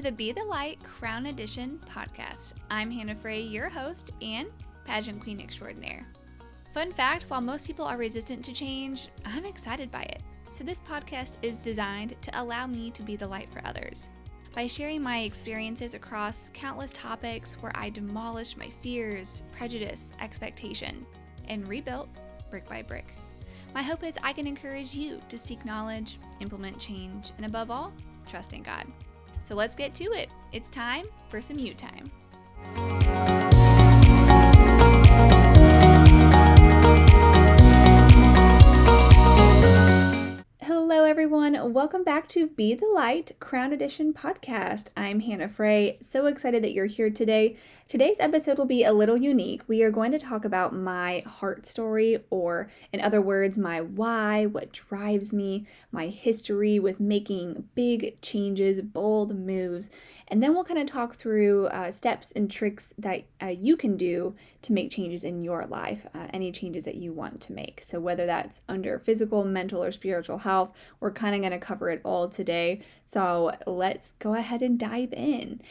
the Be the Light Crown Edition podcast. I'm Hannah Frey, your host and pageant queen extraordinaire. Fun fact, while most people are resistant to change, I'm excited by it. So this podcast is designed to allow me to be the light for others. By sharing my experiences across countless topics where I demolished my fears, prejudice, expectations, and rebuilt brick by brick. My hope is I can encourage you to seek knowledge, implement change, and above all, trust in God. So let's get to it. It's time for some you time. Hello everyone, welcome back to Be the Light Crown Edition podcast. I'm Hannah Frey, so excited that you're here today. Today's episode will be a little unique. We are going to talk about my heart story, or in other words, my why, what drives me, my history with making big changes, bold moves, and then we'll kind of talk through steps and tricks that you can do to make changes in your life, any changes that you want to make. So whether that's under physical, mental, or spiritual health, we're kind of going to cover it all today. So let's go ahead and dive in.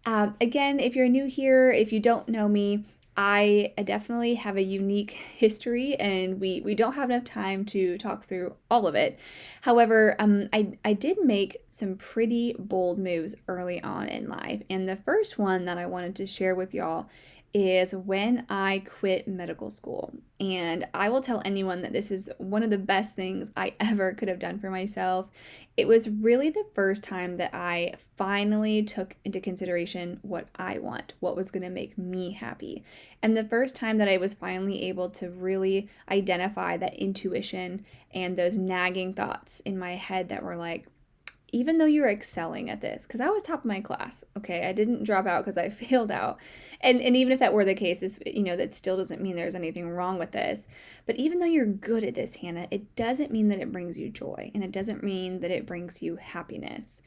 Again, if you're new here, if you don't know me, I definitely have a unique history and we don't have enough time to talk through all of it. However, I did make some pretty bold moves early on in life. And the first one that I wanted to share with y'all is when I quit medical school. And I will tell anyone that this is one of the best things I ever could have done for myself. It was really the first time that I finally took into consideration what I want, what was going to make me happy. And the first time that I was finally able to really identify that intuition and those nagging thoughts in my head that were like, even though you're excelling at this, because I was top of my class, okay? I didn't drop out because I failed out. And even if that were the case, that still doesn't mean there's anything wrong with this. But even though you're good at this, Hannah, it doesn't mean that it brings you joy. And it doesn't mean that it brings you happiness.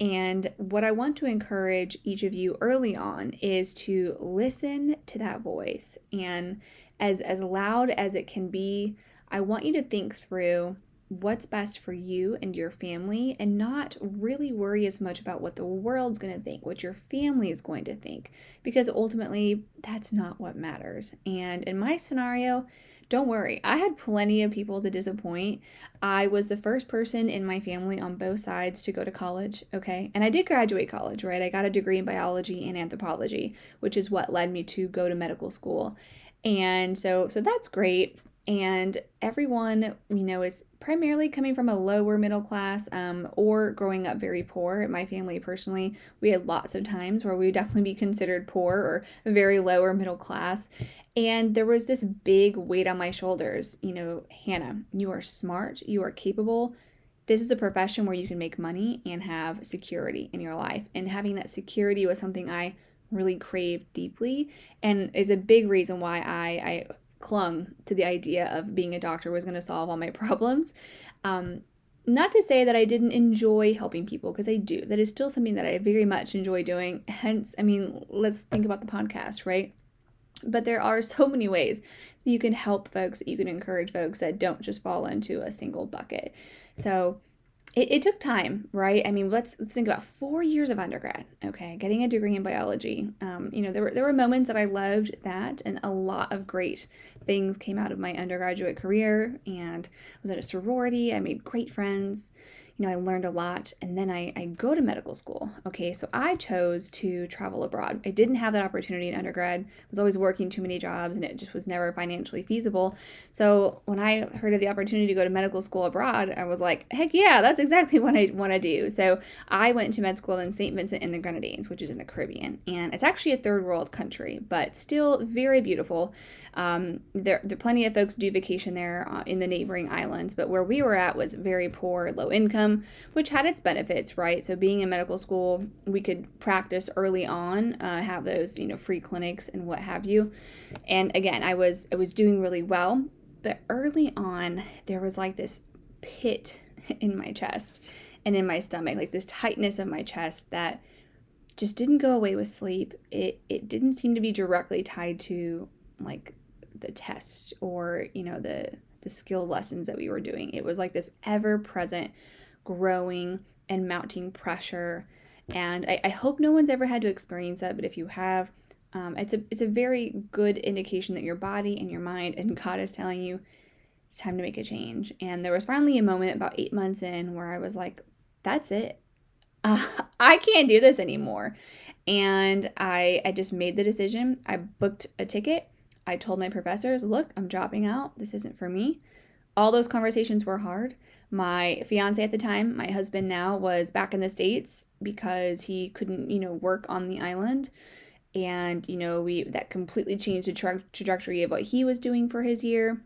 And what I want to encourage each of you early on is to listen to that voice. And as loud as it can be, I want you to think through what's best for you and your family, and not really worry as much about what the world's going to think, what your family is going to think, because ultimately that's not what matters. And in my scenario, don't worry, I had plenty of people to disappoint. I was the first person in my family on both sides to go to college, okay? And I did graduate college, right? I got a degree in biology and anthropology, which is what led me to go to medical school. And so that's great. And everyone, is primarily coming from a lower middle class or growing up very poor. In my family, personally, we had lots of times where we would definitely be considered poor or very lower middle class. And there was this big weight on my shoulders. Hannah, you are smart, you are capable. This is a profession where you can make money and have security in your life. And having that security was something I really craved deeply, and is a big reason why I clung to the idea of being a doctor was going to solve all my problems. Not to say that I didn't enjoy helping people, because I do. That is still something that I very much enjoy doing. Hence, let's think about the podcast, right? But there are so many ways that you can help folks, that you can encourage folks that don't just fall into a single bucket. So it took time, right? Let's think about 4 years of undergrad, okay? Getting a degree in biology. There were moments that I loved that, and a lot of great things came out of my undergraduate career, and I was at a sorority. I made great friends. I learned a lot, and then I go to medical school. Okay, so I chose to travel abroad. I didn't have that opportunity in undergrad. I was always working too many jobs, and it just was never financially feasible. So when I heard of the opportunity to go to medical school abroad, I was like, heck yeah, that's exactly what I want to do. So I went to med school in St. Vincent and the Grenadines, which is in the Caribbean, and it's actually a third world country, but still very beautiful. There plenty of folks do vacation there in the neighboring islands, but where we were at was very poor, low income, which had its benefits, right? So being in medical school, we could practice early on, have those, free clinics and what have you. And again, I was doing really well, but early on, there was like this pit in my chest and in my stomach, like this tightness of my chest that just didn't go away with sleep. It didn't seem to be directly tied to like the test or, the skills lessons that we were doing. It was like this ever-present growing and mounting pressure And I hope no one's ever had to experience that, but if you have, it's a very good indication that your body and your mind and God is telling you it's time to make a change. And there was finally a moment about 8 months in where I was like, that's it. I can't do this anymore. And I just made the decision. I booked a ticket. I told my professors, look, I'm dropping out. This isn't for me. All those conversations were hard. My fiance at the time, my husband now, was back in the States because he couldn't, work on the island. And, that completely changed the trajectory of what he was doing for his year.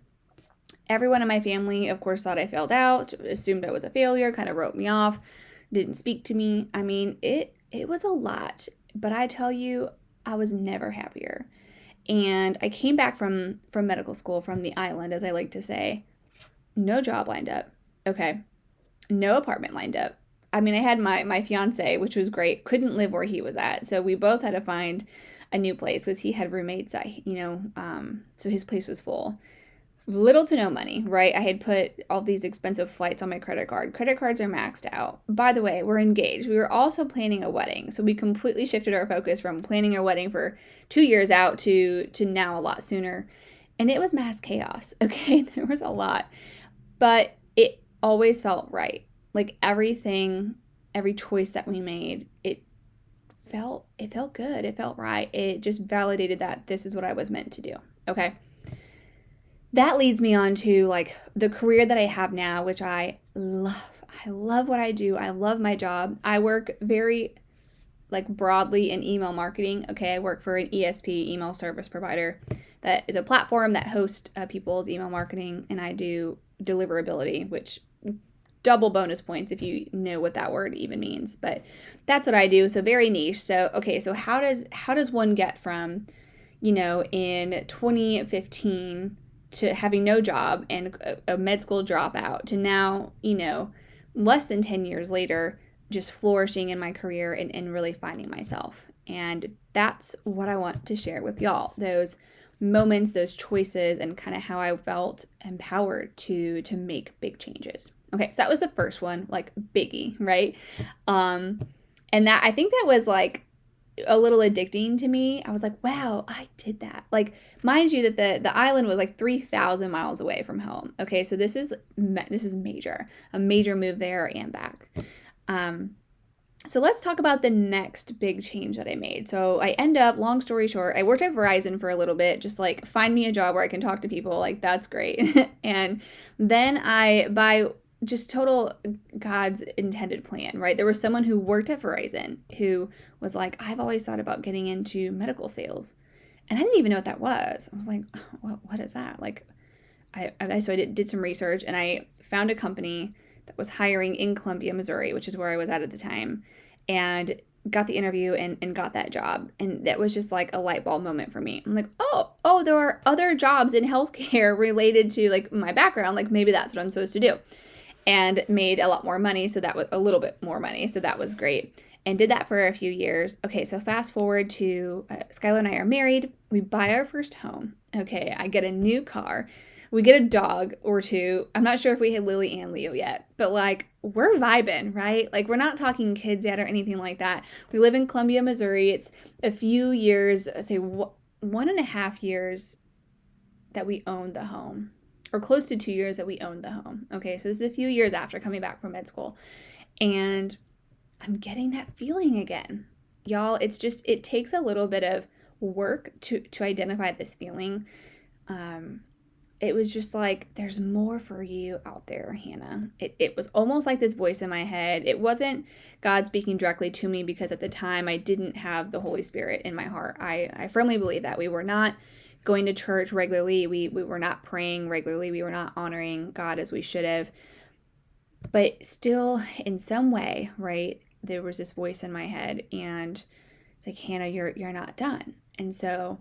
Everyone in my family, of course, thought I failed out, assumed I was a failure, kind of wrote me off, didn't speak to me. I mean, it was a lot, but I tell you, I was never happier. And I came back from medical school, from the island, as I like to say. No job lined up. Okay. No apartment lined up. I mean, I had my fiance, which was great, couldn't live where he was at. So we both had to find a new place because he had roommates that, so his place was full. Little to no money, right? I had put all these expensive flights on my credit card. Credit cards are maxed out. By the way, we're engaged. We were also planning a wedding. So we completely shifted our focus from planning our wedding for 2 years out to now a lot sooner. And it was mass chaos, okay? There was a lot. But it always felt right. Like everything, every choice that we made, it felt good. It felt right. It just validated that this is what I was meant to do, okay? That leads me on to like the career that I have now, which I love. I love what I do. I love my job. I work very like broadly in email marketing. Okay, I work for an ESP, email service provider, that is a platform that hosts people's email marketing, and I do deliverability, which double bonus points if you know what that word even means. But that's what I do. So very niche. So okay, so how does one get from, in 2015 to having no job and a med school dropout to now, less than 10 years later, just flourishing in my career and really finding myself. And that's what I want to share with y'all. Those moments, those choices, and kind of how I felt empowered to make big changes. Okay, so that was the first one, like biggie, right? And that, I think that was like a little addicting to me. I was like, wow, I did that. Like, mind you that the island was like 3,000 miles away from home. Okay, so this is major, a major move there and back. So let's talk about the next big change that I made. So I end up, long story short, I worked at Verizon for a little bit, just like find me a job where I can talk to people, like that's great. And then by just total God's intended plan, right? There was someone who worked at Verizon who was like, I've always thought about getting into medical sales. And I didn't even know what that was. I was like, what is that? Like, so I did some research, and I found a company that was hiring in Columbia, Missouri, which is where I was at the time, and got the interview and got that job. And that was just like a light bulb moment for me. I'm like, oh, there are other jobs in healthcare related to like my background. Like maybe that's what I'm supposed to do. And made a lot more money. So that was a little bit more money. So that was great. And did that for a few years. Okay, so fast forward to Skylar and I are married. We buy our first home. Okay, I get a new car. We get a dog or two. I'm not sure if we had Lily and Leo yet, but like we're vibing, right? Like we're not talking kids yet or anything like that. We live in Columbia, Missouri. It's a few years, say 1.5 years that we owned the home, or close to 2 years that we owned the home. Okay, so this is a few years after coming back from med school. And I'm getting that feeling again. Y'all, it takes a little bit of work to identify this feeling. It was just like, there's more for you out there, Hannah. It was almost like this voice in my head. It wasn't God speaking directly to me, because at the time I didn't have the Holy Spirit in my heart. I firmly believe that. We were not going to church regularly. We were not praying regularly. We were not honoring God as we should have. But still, in some way, right, there was this voice in my head, and it's like, Hannah, you're not done. And so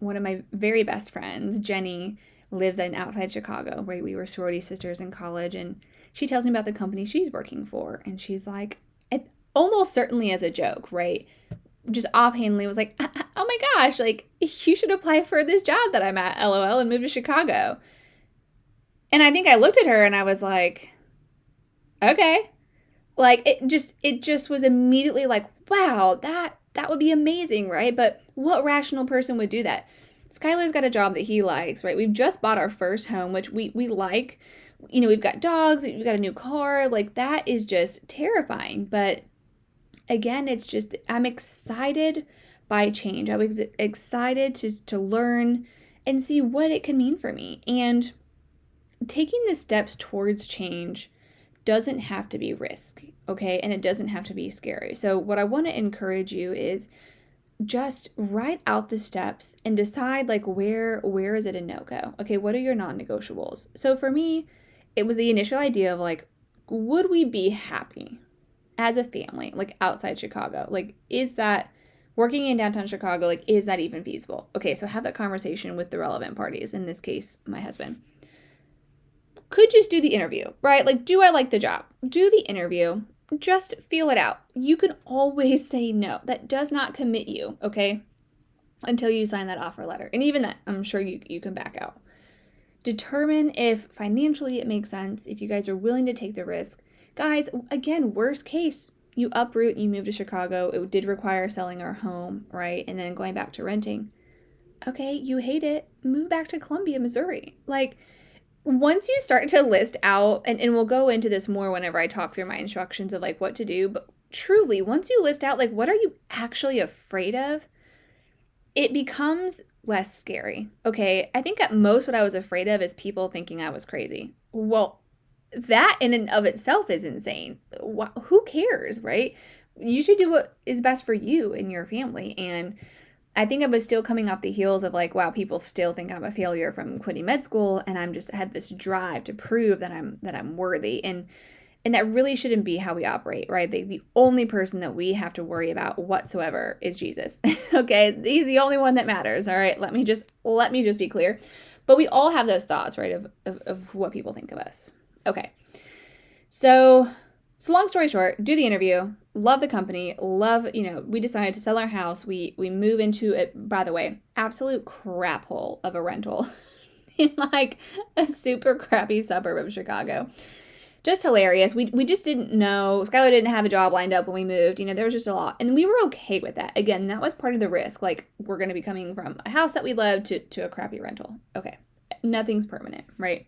one of my very best friends, Jenny, lives outside Chicago, right? We were sorority sisters in college, and she tells me about the company she's working for, and she's like, almost certainly as a joke, right? Just offhandedly was like, oh my gosh, like you should apply for this job that I'm at, LOL, and move to Chicago. And I think I looked at her and I was like, okay, Like it just was immediately like, wow, that would be amazing, right? But what rational person would do that? Skylar's got a job that he likes, right? We've just bought our first home, which we like. We've got dogs, we've got a new car. Like that is just terrifying. But again, it's just I'm excited by change. I was excited to learn and see what it can mean for me. And taking the steps towards change doesn't have to be risk, okay? And it doesn't have to be scary. So what I want to encourage you is just write out the steps and decide like where is it a no-go? Okay, what are your non-negotiables? So for me, it was the initial idea of like, would we be happy as a family, like outside Chicago? Like, is that working in downtown Chicago, like, is that even feasible? Okay, so have that conversation with the relevant parties, in this case, my husband. Could just do the interview, right? Like, do I like the job? Do the interview. Just feel it out. You can always say no. That does not commit you, okay? Until you sign that offer letter. And even that, I'm sure you can back out. Determine if financially it makes sense, if you guys are willing to take the risk. Guys, again, worst case, you uproot, you move to Chicago. It did require selling our home, right? And then going back to renting. Okay, you hate it. Move back to Columbia, Missouri. Like, once you start to list out, and we'll go into this more whenever I talk through my instructions of like what to do, but truly, once you list out like what are you actually afraid of, it becomes less scary. Okay, I think at most what I was afraid of is people thinking I was crazy. Well, that in and of itself is insane. Who cares, right? You should do what is best for you and your family. And I think I was still coming off the heels of like, wow, people still think I'm a failure from quitting med school, and I'm just had this drive to prove that I'm worthy, and that really shouldn't be how we operate, right? The only person that we have to worry about whatsoever is Jesus. Okay, he's the only one that matters. All right, let me just be clear. But we all have those thoughts, right, of what people think of us. Okay, so long story short, do the interview, love the company, we decided to sell our house. We move into it, by the way, absolute crap hole of a rental in like a super crappy suburb of Chicago. Just hilarious. We just didn't know. Skylar didn't have a job lined up when we moved. There was just a lot. And we were okay with that. Again, that was part of the risk. Like, we're going to be coming from a house that we loved to a crappy rental. Okay. Nothing's permanent, right?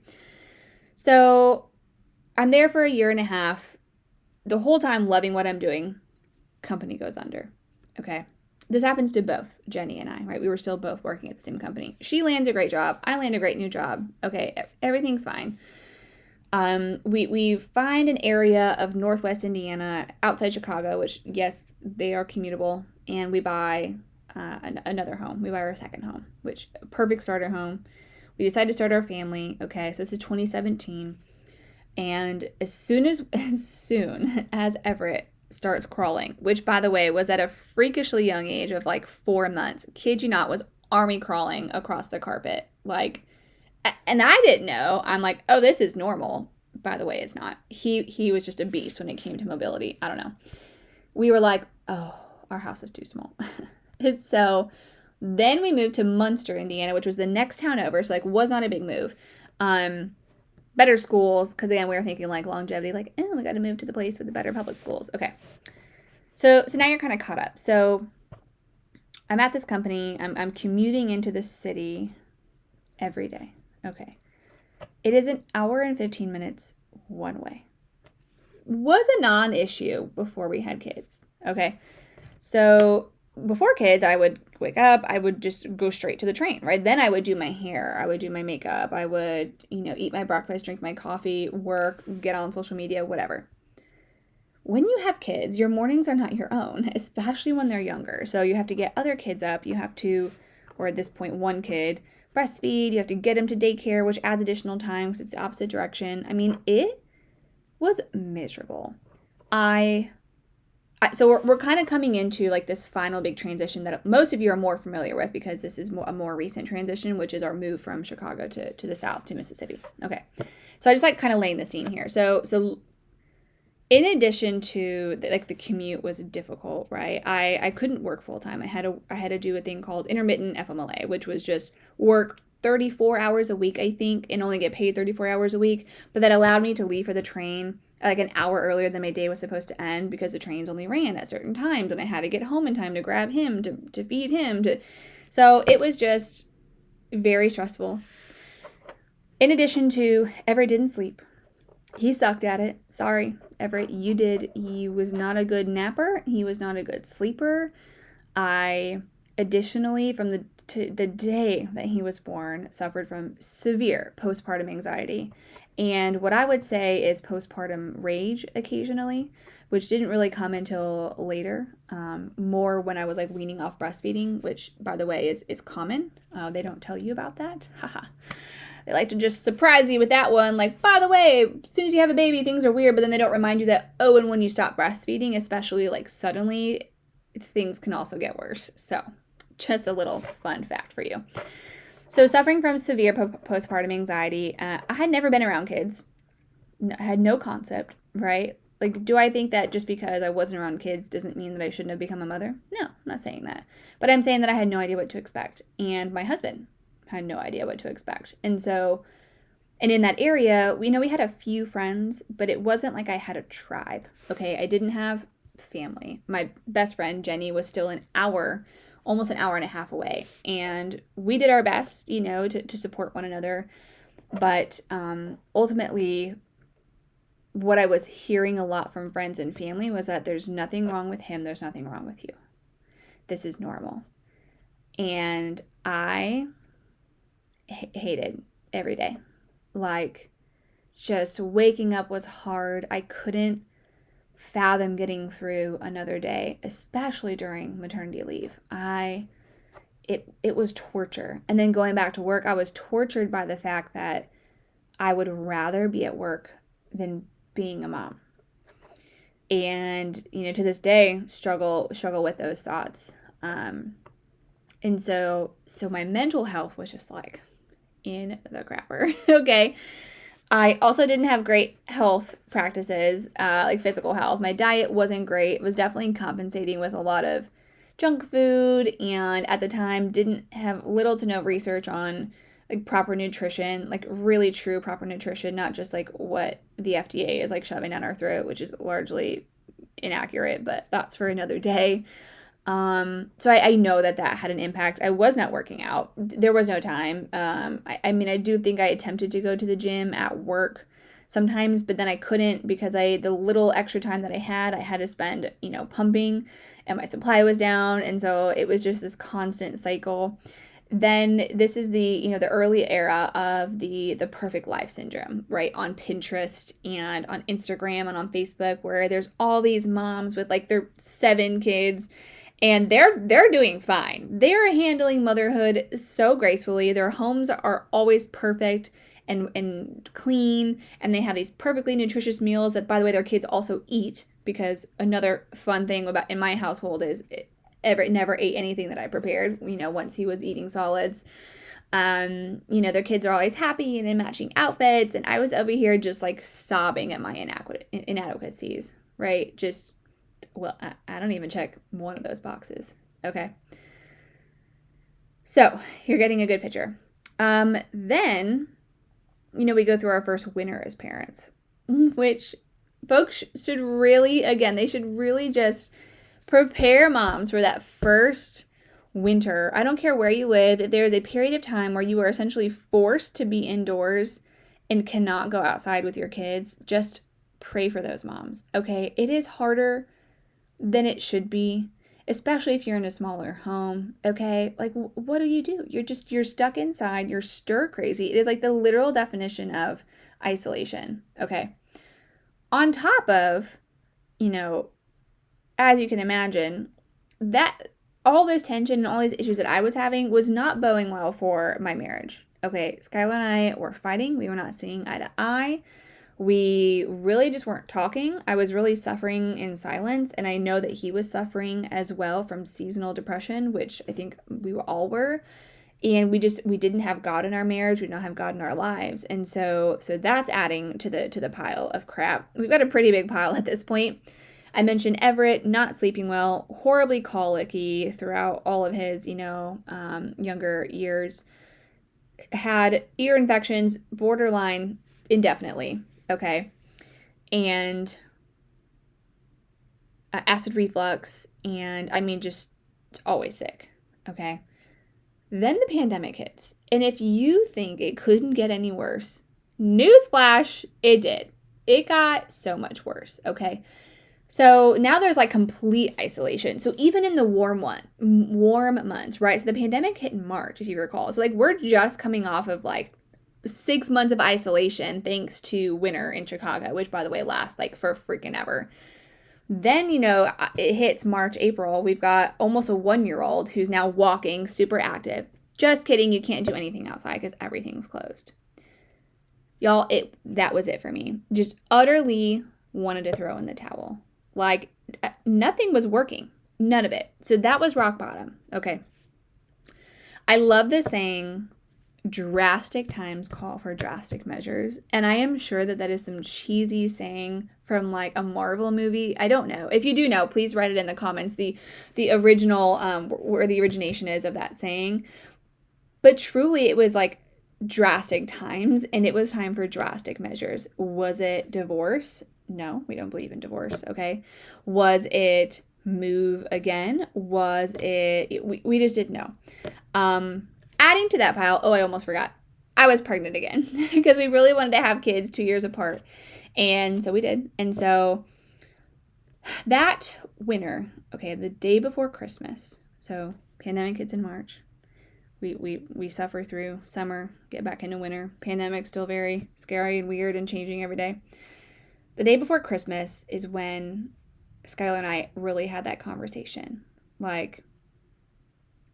So I'm there for a year and a half. The whole time loving what I'm doing, company goes under. Okay. This happens to both Jenny and I, right? We were still both working at the same company. She lands a great job. I land a great new job. Okay. Everything's fine. We find an area of Northwest Indiana outside Chicago, which, yes, they are commutable. And we buy another home. We buy our second home, which perfect starter home. We decide to start our family. Okay. So this is 2017. And as soon as Everett starts crawling, which, by the way, was at a freakishly young age of like 4 months, kid you not, was army crawling across the carpet. Like, and I didn't know. I'm like, oh, this is normal. By the way, it's not. He was just a beast when it came to mobility. I don't know. We were like, oh, our house is too small. And so then we moved to Munster, Indiana, which was the next town over. So like, was not a big move. Better schools, because again, we were thinking like longevity, like, we got to move to the place with the better public schools. Okay. So now you're kind of caught up. So I'm at this company. I'm commuting into the city every day. Okay. It is an hour and 15 minutes one way. Was a non-issue before we had kids. Okay. So before kids, I would wake up, I would just go straight to the train, right? Then I would do my hair, I would do my makeup, I would, eat my breakfast, drink my coffee, work, get on social media, whatever. When you have kids, your mornings are not your own, especially when they're younger. So you have to get other kids up, you have to, or at this point, one kid, breastfeed, you have to get him to daycare, which adds additional time because it's the opposite direction. I mean, it was miserable. So we're kind of coming into like this final big transition that most of you are more familiar with because this is a more recent transition, which is our move from Chicago to the south to Mississippi. Okay, so I just like kind of laying the scene here. So in addition to the commute was difficult, right? I couldn't work full time. I had to do a thing called intermittent FMLA, which was just work 34 hours a week, I think, and only get paid 34 hours a week. But that allowed me to leave for the train like an hour earlier than my day was supposed to end because the trains only ran at certain times and I had to get home in time to grab him, to feed him. So it was just very stressful. In addition to, Everett didn't sleep. He sucked at it. Sorry, Everett, you did. He was not a good napper. He was not a good sleeper. I, additionally, from the day that he was born, suffered from severe postpartum anxiety. And what I would say is postpartum rage occasionally, which didn't really come until later, more when I was like weaning off breastfeeding, which, by the way, is common. They don't tell you about that. Haha. They like to just surprise you with that one. Like, by the way, as soon as you have a baby, things are weird, but then they don't remind you that, oh, and when you stop breastfeeding, especially like suddenly, things can also get worse. So just a little fun fact for you. So suffering from severe postpartum anxiety, I had never been around kids. I had no concept, right? Like, do I think that just because I wasn't around kids doesn't mean that I shouldn't have become a mother? No, I'm not saying that. But I'm saying that I had no idea what to expect. And my husband had no idea what to expect. And in that area, we had a few friends, but it wasn't like I had a tribe. Okay, I didn't have family. My best friend, Jenny, was still almost an hour and a half away. And we did our best, to support one another. But ultimately, what I was hearing a lot from friends and family was that there's nothing wrong with him. There's nothing wrong with you. This is normal. And I hated every day. Like, just waking up was hard. I couldn't fathom getting through another day, especially during maternity leave. It was torture. And then going back to work, I was tortured by the fact that I would rather be at work than being a mom. And, to this day, struggle with those thoughts. And so my mental health was just like in the crapper. Okay. I also didn't have great health practices, like physical health. My diet wasn't great. It was definitely compensating with a lot of junk food, and at the time didn't have little to no research on like proper nutrition, like really true proper nutrition, not just like what the FDA is like shoving down our throat, which is largely inaccurate, but that's for another day. So I know that had an impact. I was not working out. There was no time. I do think I attempted to go to the gym at work sometimes, but then I couldn't because the little extra time that I had to spend, pumping, and my supply was down. And so it was just this constant cycle. Then this is the early era of the perfect life syndrome, right? On Pinterest and on Instagram and on Facebook, where there's all these moms with like their 7 kids. And they're doing fine. They're handling motherhood so gracefully. Their homes are always perfect and clean, and they have these perfectly nutritious meals that, by the way, their kids also eat, because another fun thing about in my household is Everett never ate anything that I prepared, once he was eating solids. Their kids are always happy and in matching outfits, and I was over here just like sobbing at my inadequacies, right? Just, well, I don't even check one of those boxes. Okay. So you're getting a good picture. Then, we go through our first winter as parents, which folks should really, again, they should really just prepare moms for that first winter. I don't care where you live. If there is a period of time where you are essentially forced to be indoors and cannot go outside with your kids, just pray for those moms. Okay. It is harder than it should be, especially if you're in a smaller home. Okay, like what do? You're stuck inside. You're stir crazy. It is like the literal definition of isolation. Okay, on top of, as you can imagine, that all this tension and all these issues that I was having was not boding well for my marriage. Okay, Skylar and I were fighting. We were not seeing eye to eye. We really just weren't talking. I was really suffering in silence, and I know that he was suffering as well from seasonal depression, which I think we all were. And we didn't have God in our marriage. We don't have God in our lives. And so that's adding to the pile of crap. We've got a pretty big pile at this point. I mentioned Everett not sleeping well, horribly colicky throughout all of his, younger years. Had ear infections, borderline indefinitely. Okay. and acid reflux, and I mean, just always sick. Okay. Then the pandemic hits. And if you think it couldn't get any worse, newsflash, it did. It got so much worse. Okay. So now there's like complete isolation. So even in the warm months, right? So the pandemic hit in March, if you recall. So like we're just coming off of like 6 months of isolation thanks to winter in Chicago, which by the way lasts like for freaking ever. Then, it hits March, April. We've got almost a 1-year-old who's now walking, super active. Just kidding, you can't do anything outside because everything's closed. Y'all, that was it for me. Just utterly wanted to throw in the towel. Like, nothing was working. None of it. So that was rock bottom. Okay. I love the saying, drastic times call for drastic measures. And I am sure that is some cheesy saying from like a Marvel movie. I don't know. If you do know, please write it in the comments, the original, where the origination is of that saying. But truly, it was like drastic times, and it was time for drastic measures. Was it divorce? No, we don't believe in divorce, okay? Was it move again? Was it, we just didn't know. Adding to that pile, I almost forgot. I was pregnant again because we really wanted to have kids 2 years apart. And so we did. And so that winter, okay, the day before Christmas, so pandemic hits in March. We suffer through summer, get back into winter. Pandemic's still very scary and weird and changing every day. The day before Christmas is when Skylar and I really had that conversation. Like,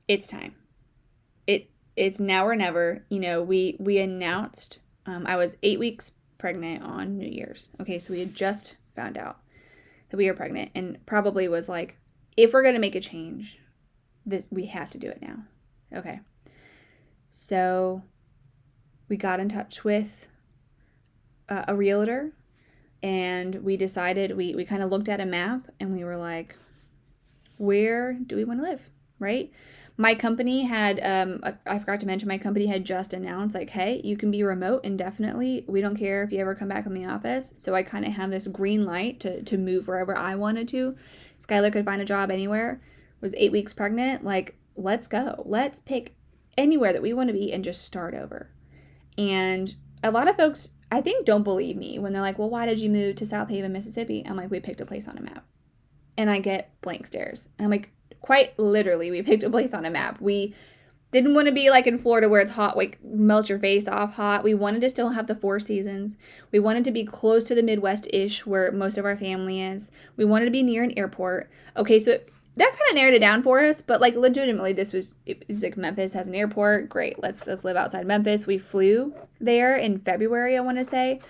it's time. It's now or never. We announced, I was 8 weeks pregnant on New Year's. Okay, so we had just found out that we were pregnant, and probably was like, if we're going to make a change, we have to do it now. Okay. So we got in touch with a realtor, and we decided, we kind of looked at a map, and we were like, where do we want to live, right? My company had, I forgot to mention, my company had just announced, like, hey, you can be remote indefinitely. We don't care if you ever come back in the office. So I kind of have this green light to move wherever I wanted to. Skylar could find a job anywhere. Was 8 weeks pregnant. Like, let's go. Let's pick anywhere that we want to be and just start over. And a lot of folks, I think, don't believe me when they're like, well, why did you move to South Haven, Mississippi? I'm like, we picked a place on a map. And I get blank stares. And I'm like, quite literally, we picked a place on a map. We didn't want to be like in Florida where it's hot, like melt your face off hot. We wanted to still have the 4 seasons. We wanted to be close to the Midwest-ish where most of our family is. We wanted to be near an airport. Okay, so that kind of narrowed it down for us, but like legitimately this was like Memphis has an airport. Great, let's live outside Memphis. We flew there in February, I want to say.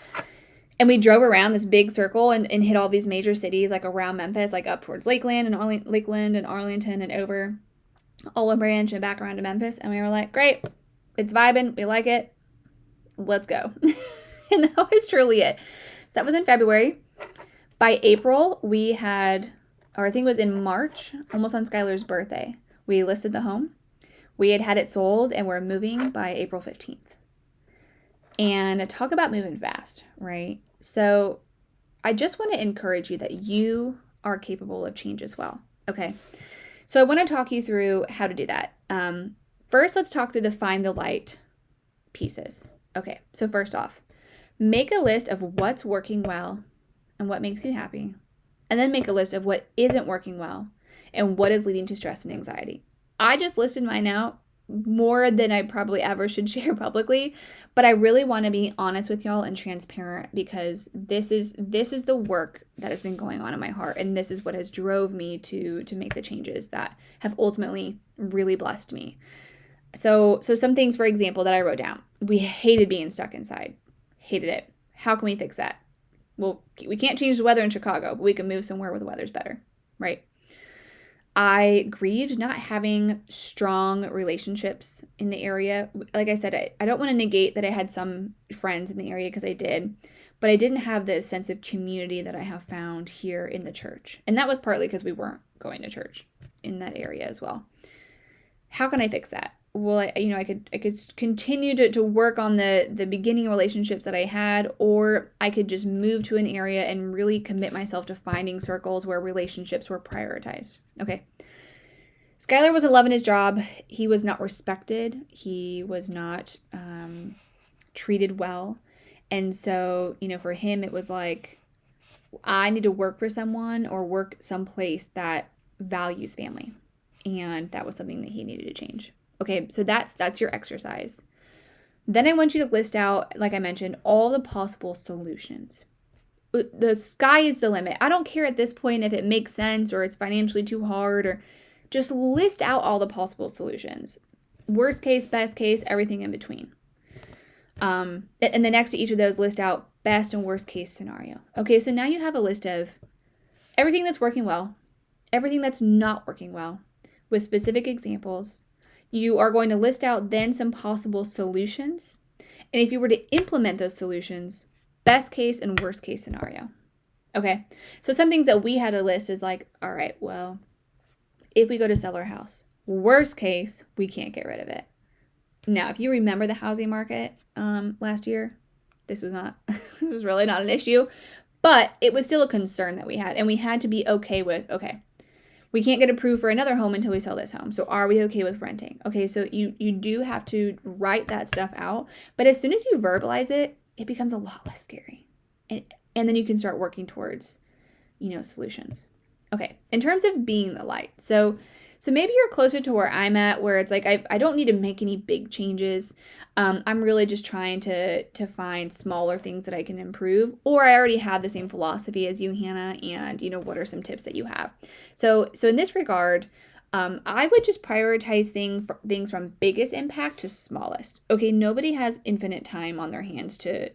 And we drove around this big circle and hit all these major cities like around Memphis, like up towards Lakeland and Arlington and over Olive Branch and back around to Memphis. And we were like, great, it's vibing. We like it. Let's go. And that was truly it. So that was in February. By April, we had, or I think it was in March, almost on Skylar's birthday, we listed the home. We had it sold and we're moving by April 15th. And talk about moving fast, right? So I just want to encourage you that you are capable of change as well. Okay. So I want to talk you through how to do that. First, let's talk through the find the light pieces. Okay. So first off, make a list of what's working well and what makes you happy. And then make a list of what isn't working well and what is leading to stress and anxiety. I just listed mine out more than I probably ever should share publicly, but I really want to be honest with y'all and transparent because this is the work that has been going on in my heart, and this is what has drove me to make the changes that have ultimately really blessed me. So some things, for example, that I wrote down. We hated being stuck inside. Hated it. How can we fix that? Well, we can't change the weather in Chicago, but we can move somewhere where the weather's better, right? I grieved not having strong relationships in the area. Like I said, I don't want to negate that I had some friends in the area because I did, but I didn't have the sense of community that I have found here in the church. And that was partly because we weren't going to church in that area as well. How can I fix that? well, I could continue to work on the beginning relationships that I had, or I could just move to an area and really commit myself to finding circles where relationships were prioritized. Okay. Skylar wasn't loving his job. He was not respected. He was not treated well. And so, for him, it was like, I need to work for someone or work someplace that values family. And that was something that he needed to change. Okay, so that's your exercise. Then I want you to list out, like I mentioned, all the possible solutions. The sky is the limit. I don't care at this point if it makes sense or it's financially too hard, or just list out all the possible solutions. Worst case, best case, everything in between. And then next to each of those, list out best and worst case scenario. Okay, so now you have a list of everything that's working well, everything that's not working well, with specific examples. You are going to list out then some possible solutions. And if you were to implement those solutions, best case and worst case scenario. Okay, so some things that we had to list is like, all right, well, if we go to sell our house, worst case, we can't get rid of it. Now, if you remember the housing market last year, this was really not an issue, but it was still a concern that we had, and we had to be okay with, okay, we can't get approved for another home until we sell this home. So are we okay with renting? Okay, so you do have to write that stuff out, but as soon as you verbalize it, it becomes a lot less scary. And then you can start working towards, solutions. Okay, in terms of being the light. So maybe you're closer to where I'm at, where it's like I don't need to make any big changes. I'm really just trying to find smaller things that I can improve, or I already have the same philosophy as you, Hannah, and what are some tips that you have? So in this regard, I would just prioritize things from biggest impact to smallest. Okay, nobody has infinite time on their hands to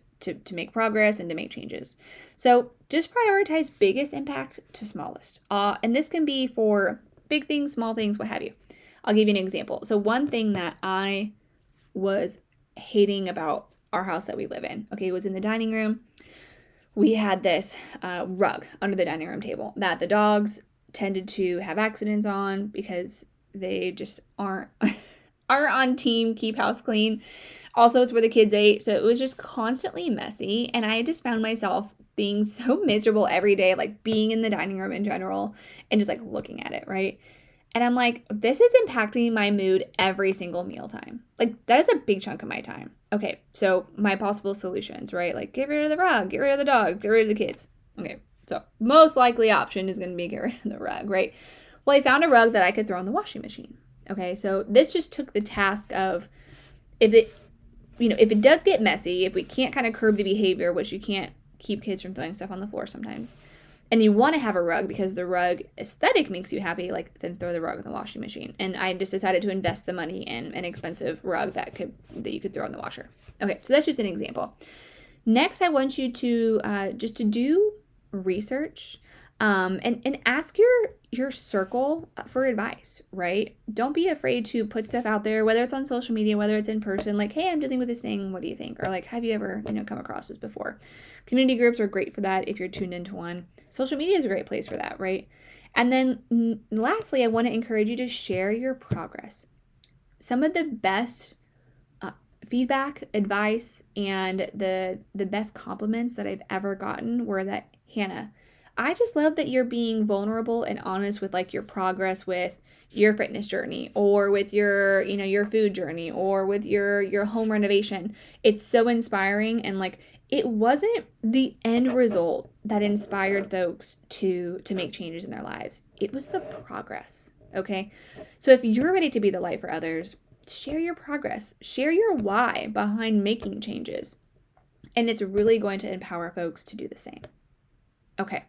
make progress and to make changes. So just prioritize biggest impact to smallest. And this can be for big things, small things, what have you. I'll give you an example. So one thing that I was hating about our house that we live in, okay, it was in the dining room. We had this rug under the dining room table that the dogs tended to have accidents on because they just aren't on team keep house clean. Also, it's where the kids ate, so it was just constantly messy, and I just found myself being so miserable every day, like being in the dining room in general and just like looking at it, right? And I'm like, this is impacting my mood every single mealtime. Like, that is a big chunk of my time. Okay, so my possible solutions, right? Like, get rid of the rug, get rid of the dogs, get rid of the kids. Okay, so most likely option is going to be get rid of the rug, right? Well, I found a rug that I could throw in the washing machine. Okay, so this just took the task of if it does get messy, if we can't kind of curb the behavior, which you can't keep kids from throwing stuff on the floor sometimes, and you want to have a rug because the rug aesthetic makes you happy, like, then throw the rug in the washing machine. And I just decided to invest the money in an expensive rug that you could throw in the washer. Okay, so that's just an example. Next, I want you to just to do research and ask your circle for advice, right? Don't be afraid to put stuff out there, whether it's on social media, whether it's in person, like, hey, I'm dealing with this thing, what do you think? Or like, have you ever, come across this before? Community groups are great for that if you're tuned into one. Social media is a great place for that, right? And then lastly, I want to encourage you to share your progress. Some of the best feedback, advice, and the best compliments that I've ever gotten were that, Hannah, I just love that you're being vulnerable and honest with like your progress with your fitness journey, or with your, your food journey, or with your home renovation. It's so inspiring, and like, it wasn't the end result that inspired folks to make changes in their lives. It was the progress, okay? So if you're ready to be the light for others, share your progress. Share your why behind making changes. And it's really going to empower folks to do the same. Okay.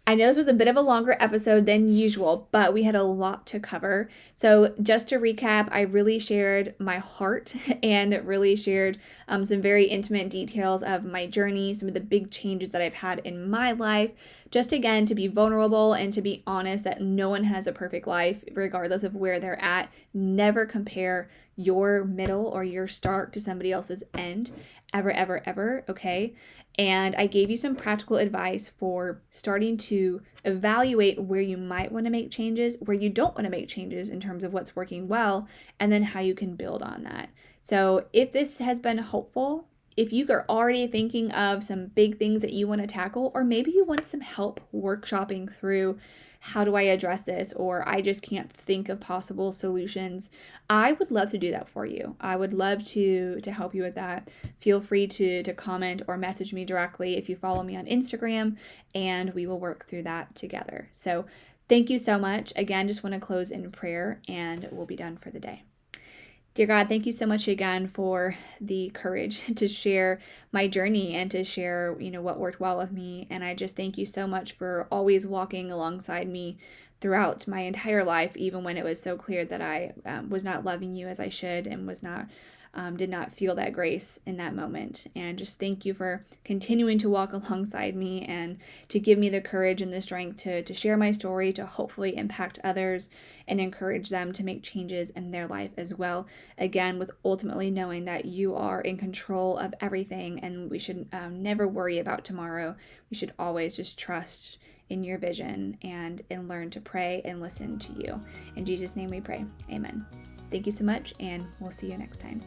I know this was a bit of a longer episode than usual, but we had a lot to cover. So just to recap, I really shared my heart and really shared some very intimate details of my journey, some of the big changes that I've had in my life, just again, to be vulnerable and to be honest that no one has a perfect life, regardless of where they're at. Never compare your middle or your start to somebody else's end, ever, ever, ever, okay? And I gave you some practical advice for starting to evaluate where you might want to make changes, where you don't want to make changes in terms of what's working well, and then how you can build on that. So if this has been helpful, if you are already thinking of some big things that you want to tackle, or maybe you want some help workshopping through how do I address this, or I just can't think of possible solutions, I would love to do that for you. I would love to help you with that. Feel free to comment or message me directly if you follow me on Instagram, and we will work through that together. So thank you so much. Again, just want to close in prayer and we'll be done for the day. Dear God, thank you so much again for the courage to share my journey and to share, what worked well with me. And I just thank you so much for always walking alongside me throughout my entire life, even when it was so clear that I was not loving you as I should and did not feel that grace in that moment. And just thank you for continuing to walk alongside me and to give me the courage and the strength to share my story, to hopefully impact others and encourage them to make changes in their life as well. Again, with ultimately knowing that you are in control of everything and we should never worry about tomorrow. We should always just trust in your vision and learn to pray and listen to you. In Jesus' name we pray. Amen. Thank you so much, and we'll see you next time.